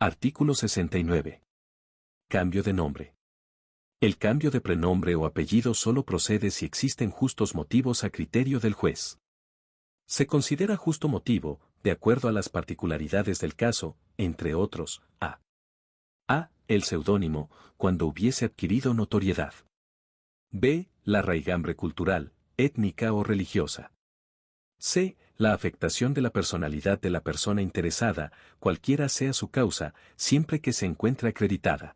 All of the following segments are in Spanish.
Artículo 69. Cambio de nombre. El cambio de prenombre o apellido solo procede si existen justos motivos a criterio del juez. Se considera justo motivo, de acuerdo a las particularidades del caso, entre otros, a. El seudónimo, cuando hubiese adquirido notoriedad. b. La raigambre cultural, étnica o religiosa. c. La afectación de la personalidad de la persona interesada, cualquiera sea su causa, siempre que se encuentre acreditada.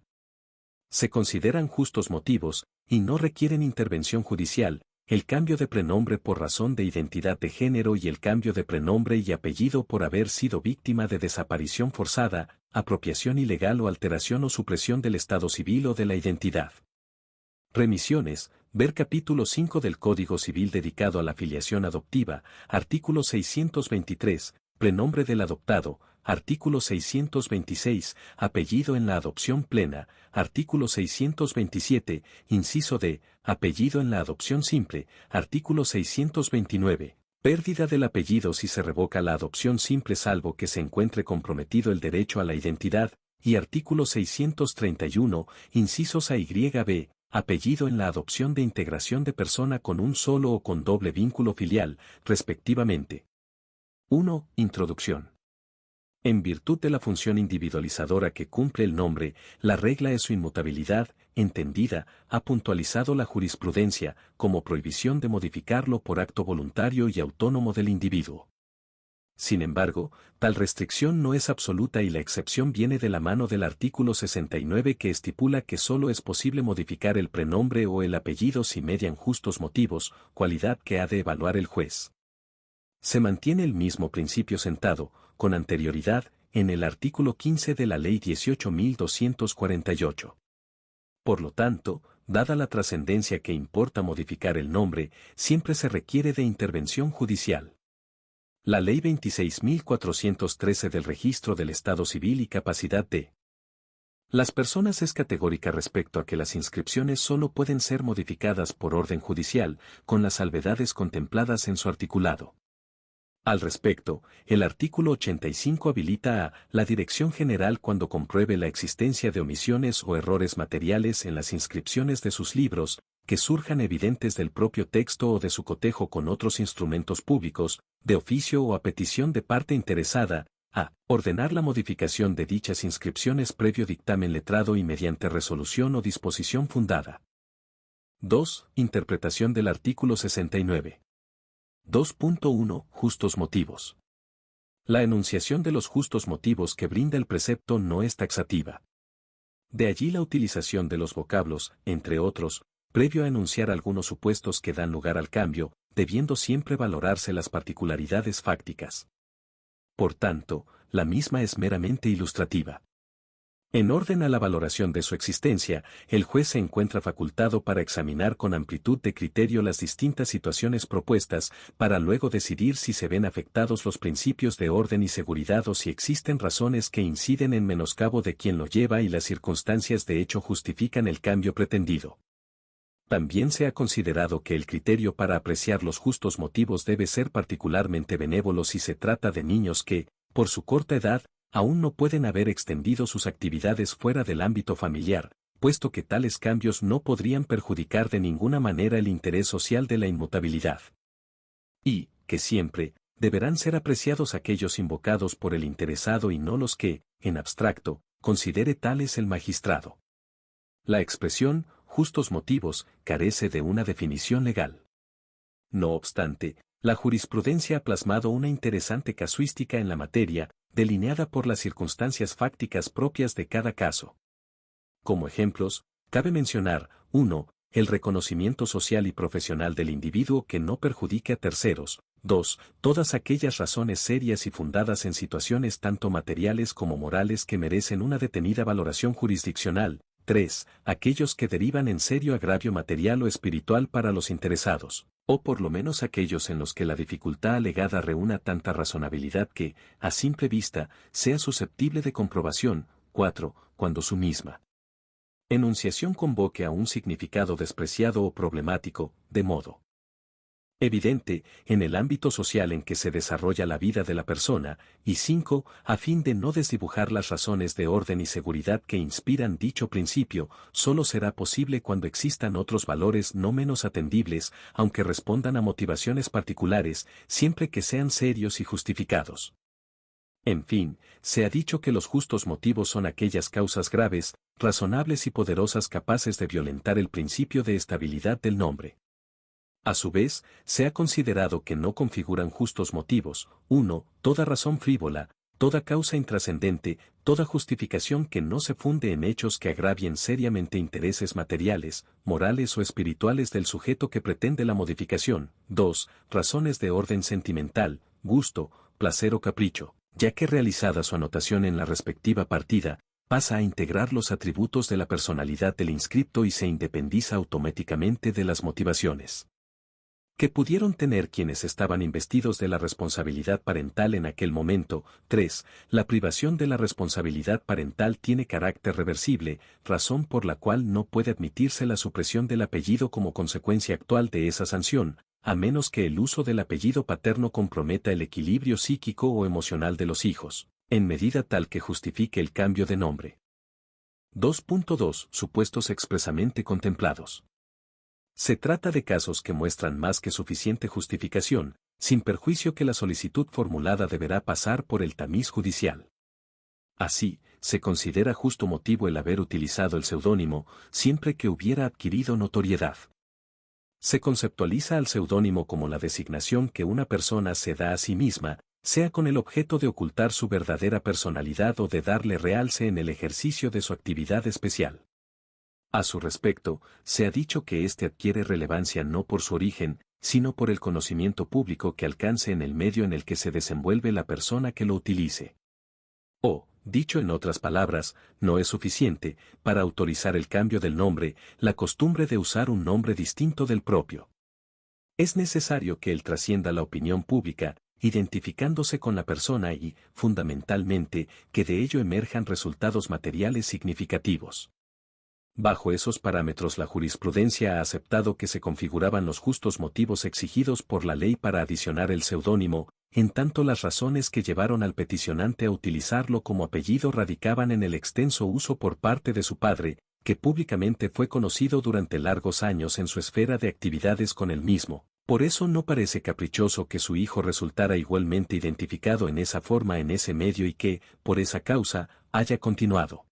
Se consideran justos motivos, y no requieren intervención judicial, el cambio de prenombre por razón de identidad de género y el cambio de prenombre y apellido por haber sido víctima de desaparición forzada, apropiación ilegal o alteración o supresión del estado civil o de la identidad. Remisiones, ver capítulo 5 del Código Civil dedicado a la filiación adoptiva, artículo 623, prenombre del adoptado, artículo 626, apellido en la adopción plena, artículo 627, inciso D, apellido en la adopción simple, artículo 629, pérdida del apellido si se revoca la adopción simple salvo que se encuentre comprometido el derecho a la identidad, y artículo 631, incisos A y B, apellido en la adopción de integración de persona con un solo o con doble vínculo filial, respectivamente. 1. Introducción. En virtud de la función individualizadora que cumple el nombre, la regla es su inmutabilidad, entendida, ha puntualizado la jurisprudencia, como prohibición de modificarlo por acto voluntario y autónomo del individuo. Sin embargo, tal restricción no es absoluta y la excepción viene de la mano del artículo 69 que estipula que solo es posible modificar el prenombre o el apellido si median justos motivos, cualidad que ha de evaluar el juez. Se mantiene el mismo principio sentado, con anterioridad, en el artículo 15 de la Ley 18.248. Por lo tanto, dada la trascendencia que importa modificar el nombre, siempre se requiere de intervención judicial. La Ley 26.413 del Registro del Estado Civil y Capacidad de las personas es categórica respecto a que las inscripciones solo pueden ser modificadas por orden judicial, con las salvedades contempladas en su articulado. Al respecto, el artículo 85 habilita a la Dirección General cuando compruebe la existencia de omisiones o errores materiales en las inscripciones de sus libros, que surjan evidentes del propio texto o de su cotejo con otros instrumentos públicos, de oficio o a petición de parte interesada, a ordenar la modificación de dichas inscripciones previo dictamen letrado y mediante resolución o disposición fundada. 2. Interpretación del artículo 69. 2.1. Justos motivos. La enunciación de los justos motivos que brinda el precepto no es taxativa. De allí la utilización de los vocablos, entre otros, previo a enunciar algunos supuestos que dan lugar al cambio, debiendo siempre valorarse las particularidades fácticas. Por tanto, la misma es meramente ilustrativa. En orden a la valoración de su existencia, el juez se encuentra facultado para examinar con amplitud de criterio las distintas situaciones propuestas, para luego decidir si se ven afectados los principios de orden y seguridad o si existen razones que inciden en menoscabo de quien lo lleva y las circunstancias de hecho justifican el cambio pretendido. También se ha considerado que el criterio para apreciar los justos motivos debe ser particularmente benévolo si se trata de niños que, por su corta edad, aún no pueden haber extendido sus actividades fuera del ámbito familiar, puesto que tales cambios no podrían perjudicar de ninguna manera el interés social de la inmutabilidad. Y, que siempre, deberán ser apreciados aquellos invocados por el interesado y no los que, en abstracto, considere tales el magistrado. La expresión, justos motivos, carece de una definición legal. No obstante, la jurisprudencia ha plasmado una interesante casuística en la materia, delineada por las circunstancias fácticas propias de cada caso. Como ejemplos, cabe mencionar, 1. El reconocimiento social y profesional del individuo que no perjudique a terceros. 2. Todas aquellas razones serias y fundadas en situaciones tanto materiales como morales que merecen una detenida valoración jurisdiccional. 3. Aquellos que derivan en serio agravio material o espiritual para los interesados, o por lo menos aquellos en los que la dificultad alegada reúna tanta razonabilidad que, a simple vista, sea susceptible de comprobación. 4. Cuando su misma enunciación convoque a un significado despreciado o problemático, de modo evidente, en el ámbito social en que se desarrolla la vida de la persona, y 5. A fin de no desdibujar las razones de orden y seguridad que inspiran dicho principio, solo será posible cuando existan otros valores no menos atendibles, aunque respondan a motivaciones particulares, siempre que sean serios y justificados. En fin, se ha dicho que los justos motivos son aquellas causas graves, razonables y poderosas capaces de violentar el principio de estabilidad del nombre. A su vez, se ha considerado que no configuran justos motivos, 1. Toda razón frívola, toda causa intrascendente, toda justificación que no se funde en hechos que agravien seriamente intereses materiales, morales o espirituales del sujeto que pretende la modificación. 2. Razones de orden sentimental, gusto, placer o capricho, ya que realizada su anotación en la respectiva partida, pasa a integrar los atributos de la personalidad del inscripto y se independiza automáticamente de las motivaciones que pudieron tener quienes estaban investidos de la responsabilidad parental en aquel momento. 3. La privación de la responsabilidad parental tiene carácter reversible, razón por la cual no puede admitirse la supresión del apellido como consecuencia actual de esa sanción, a menos que el uso del apellido paterno comprometa el equilibrio psíquico o emocional de los hijos, en medida tal que justifique el cambio de nombre. 2.2. Supuestos expresamente contemplados. Se trata de casos que muestran más que suficiente justificación, sin perjuicio que la solicitud formulada deberá pasar por el tamiz judicial. Así, se considera justo motivo el haber utilizado el seudónimo, siempre que hubiera adquirido notoriedad. Se conceptualiza al seudónimo como la designación que una persona se da a sí misma, sea con el objeto de ocultar su verdadera personalidad o de darle realce en el ejercicio de su actividad especial. A su respecto, se ha dicho que éste adquiere relevancia no por su origen, sino por el conocimiento público que alcance en el medio en el que se desenvuelve la persona que lo utilice. O, dicho en otras palabras, no es suficiente, para autorizar el cambio del nombre, la costumbre de usar un nombre distinto del propio. Es necesario que él trascienda la opinión pública, identificándose con la persona y, fundamentalmente, que de ello emerjan resultados materiales significativos. Bajo esos parámetros la jurisprudencia ha aceptado que se configuraban los justos motivos exigidos por la ley para adicionar el seudónimo, en tanto las razones que llevaron al peticionante a utilizarlo como apellido radicaban en el extenso uso por parte de su padre, que públicamente fue conocido durante largos años en su esfera de actividades con el mismo. Por eso no parece caprichoso que su hijo resultara igualmente identificado en esa forma en ese medio y que, por esa causa, haya continuado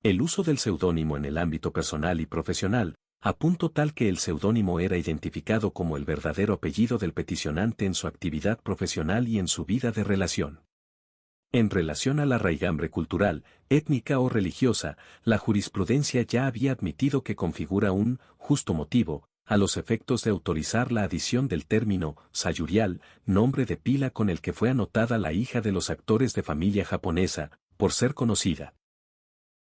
el uso del seudónimo en el ámbito personal y profesional, a punto tal que el seudónimo era identificado como el verdadero apellido del peticionante en su actividad profesional y en su vida de relación. En relación a la raigambre cultural, étnica o religiosa, la jurisprudencia ya había admitido que configura un justo motivo, a los efectos de autorizar la adición del término sayurial, nombre de pila con el que fue anotada la hija de los actores de familia japonesa, por ser conocida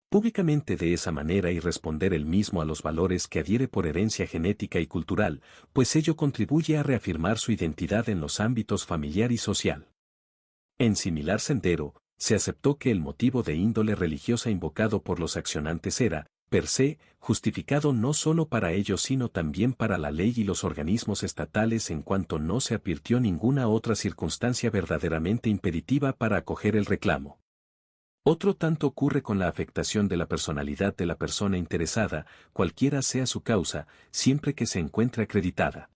públicamente de esa manera y responder el mismo a los valores que adhiere por herencia genética y cultural, pues ello contribuye a reafirmar su identidad en los ámbitos familiar y social. En similar sendero, se aceptó que el motivo de índole religiosa invocado por los accionantes era, per se, justificado no solo para ellos sino también para la ley y los organismos estatales en cuanto no se advirtió ninguna otra circunstancia verdaderamente impeditiva para acoger el reclamo. Otro tanto ocurre con la afectación de la personalidad de la persona interesada, cualquiera sea su causa, siempre que se encuentre acreditada.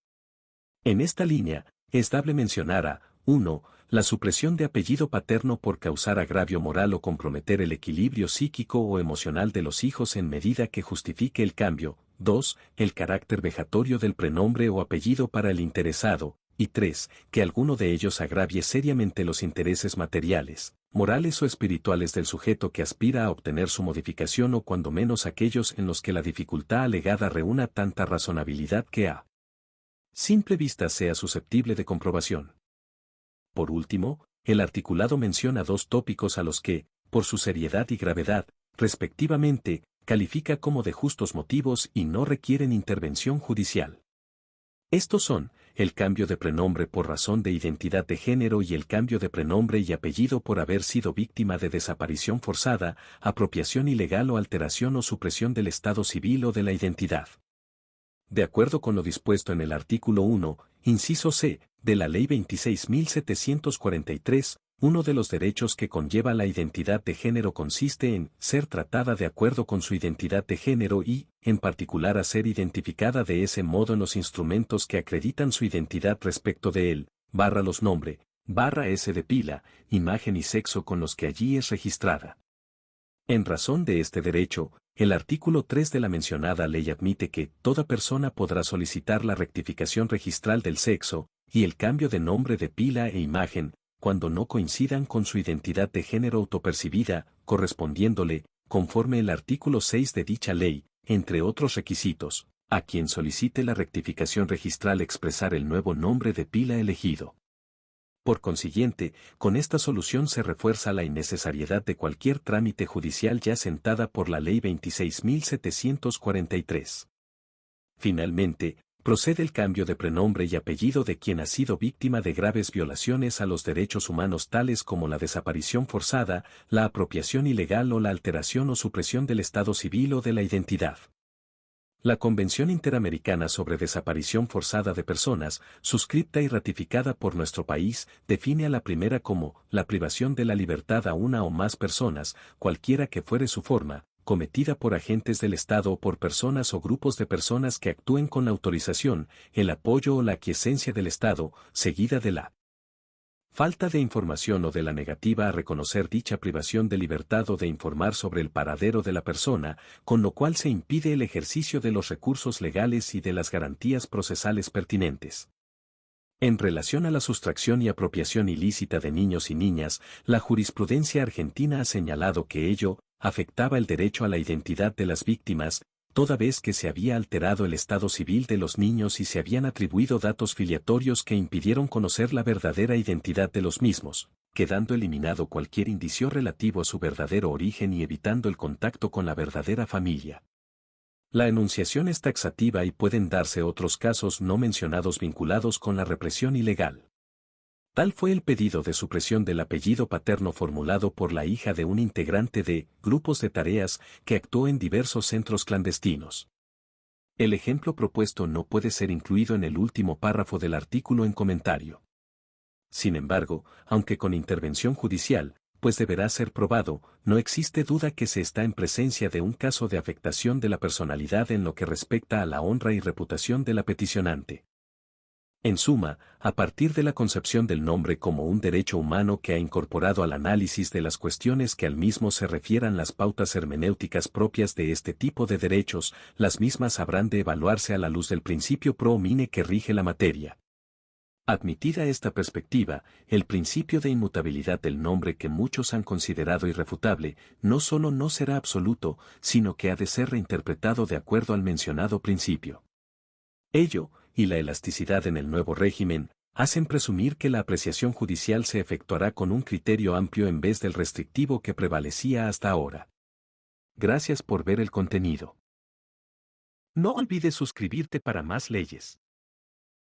En esta línea, es dable mencionar a 1. La supresión de apellido paterno por causar agravio moral o comprometer el equilibrio psíquico o emocional de los hijos en medida que justifique el cambio. 2. El carácter vejatorio del prenombre o apellido para el interesado. Y 3. Que alguno de ellos agravie seriamente los intereses materiales, morales o espirituales del sujeto que aspira a obtener su modificación o cuando menos aquellos en los que la dificultad alegada reúna tanta razonabilidad que a simple vista sea susceptible de comprobación. Por último, el articulado menciona dos tópicos a los que, por su seriedad y gravedad, respectivamente, califica como de justos motivos y no requieren intervención judicial. Estos son, el cambio de prenombre por razón de identidad de género y el cambio de prenombre y apellido por haber sido víctima de desaparición forzada, apropiación ilegal o alteración o supresión del estado civil o de la identidad. De acuerdo con lo dispuesto en el artículo 1, inciso C, de la Ley 26.743, uno de los derechos que conlleva la identidad de género consiste en ser tratada de acuerdo con su identidad de género y, en particular, a ser identificada de ese modo en los instrumentos que acreditan su identidad respecto de él, los nombre, S de pila, imagen y sexo con los que allí es registrada. En razón de este derecho, el artículo 3 de la mencionada ley admite que toda persona podrá solicitar la rectificación registral del sexo y el cambio de nombre de pila e imagen, cuando no coincidan con su identidad de género autopercibida, correspondiéndole, conforme el artículo 6 de dicha ley, entre otros requisitos, a quien solicite la rectificación registral expresar el nuevo nombre de pila elegido. Por consiguiente, con esta solución se refuerza la innecesariedad de cualquier trámite judicial ya sentada por la Ley 26.743. Finalmente, procede el cambio de prenombre y apellido de quien ha sido víctima de graves violaciones a los derechos humanos tales como la desaparición forzada, la apropiación ilegal o la alteración o supresión del estado civil o de la identidad. La Convención Interamericana sobre Desaparición Forzada de Personas, suscripta y ratificada por nuestro país, define a la primera como la privación de la libertad a una o más personas, cualquiera que fuere su forma, cometida por agentes del Estado o por personas o grupos de personas que actúen con la autorización, el apoyo o la aquiescencia del Estado, seguida de la falta de información o de la negativa a reconocer dicha privación de libertad o de informar sobre el paradero de la persona, con lo cual se impide el ejercicio de los recursos legales y de las garantías procesales pertinentes. En relación a la sustracción y apropiación ilícita de niños y niñas, la jurisprudencia argentina ha señalado que ello afectaba el derecho a la identidad de las víctimas, toda vez que se había alterado el estado civil de los niños y se habían atribuido datos filiatorios que impidieron conocer la verdadera identidad de los mismos, quedando eliminado cualquier indicio relativo a su verdadero origen y evitando el contacto con la verdadera familia. La enunciación es taxativa y pueden darse otros casos no mencionados vinculados con la represión ilegal. Tal fue el pedido de supresión del apellido paterno formulado por la hija de un integrante de grupos de tareas que actuó en diversos centros clandestinos. El ejemplo propuesto no puede ser incluido en el último párrafo del artículo en comentario. Sin embargo, aunque con intervención judicial, pues deberá ser probado, no existe duda que se está en presencia de un caso de afectación de la personalidad en lo que respecta a la honra y reputación de la peticionante. En suma, a partir de la concepción del nombre como un derecho humano que ha incorporado al análisis de las cuestiones que al mismo se refieran las pautas hermenéuticas propias de este tipo de derechos, las mismas habrán de evaluarse a la luz del principio pro homine que rige la materia. Admitida esta perspectiva, el principio de inmutabilidad del nombre que muchos han considerado irrefutable, no solo no será absoluto, sino que ha de ser reinterpretado de acuerdo al mencionado principio. Ello, y la elasticidad en el nuevo régimen, hacen presumir que la apreciación judicial se efectuará con un criterio amplio en vez del restrictivo que prevalecía hasta ahora. Gracias por ver el contenido. No olvides suscribirte para más leyes.